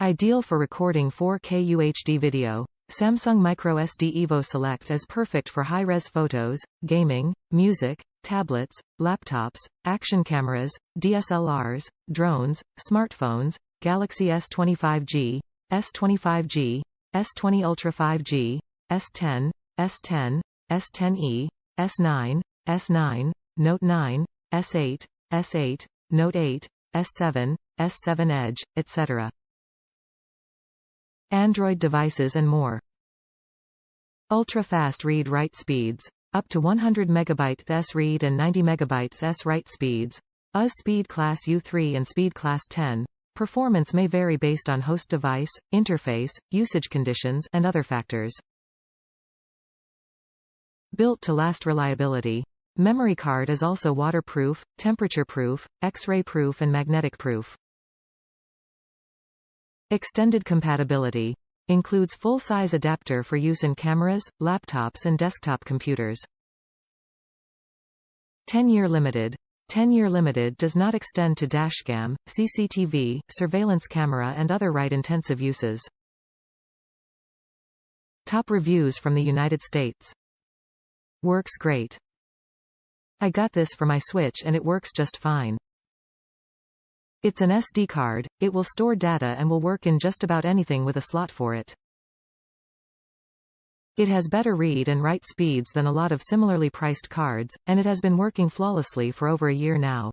Ideal for recording 4K UHD video. Samsung MicroSD EVO Select is perfect for high-res photos, gaming, music, tablets, laptops, action cameras, DSLRs, drones, smartphones, Galaxy S25G, S25G, S20 Ultra 5G, S10, S10, S10e, S9, S9, Note 9, S8, S8, Note 8, S7, S7 Edge, etc. Android devices and more. Ultra-fast read-write speeds. Up to 100 MB/s read and 90 MB/s write speeds. US Speed Class U3 and Speed Class 10. Performance may vary based on host device, interface, usage conditions, and other factors. Built to last reliability. Memory card is also waterproof, temperature-proof, X-ray-proof and magnetic-proof. Extended compatibility. Includes full-size adapter for use in cameras, laptops and desktop computers. 10-year limited. 10-year limited does not extend to dashcam, CCTV, surveillance camera and other write-intensive uses. Top reviews from the United States. Works great. I got this for my Switch and it works just fine. It's an SD card, it will store data and will work in just about anything with a slot for it. It has better read and write speeds than a lot of similarly priced cards, and it has been working flawlessly for over a year now.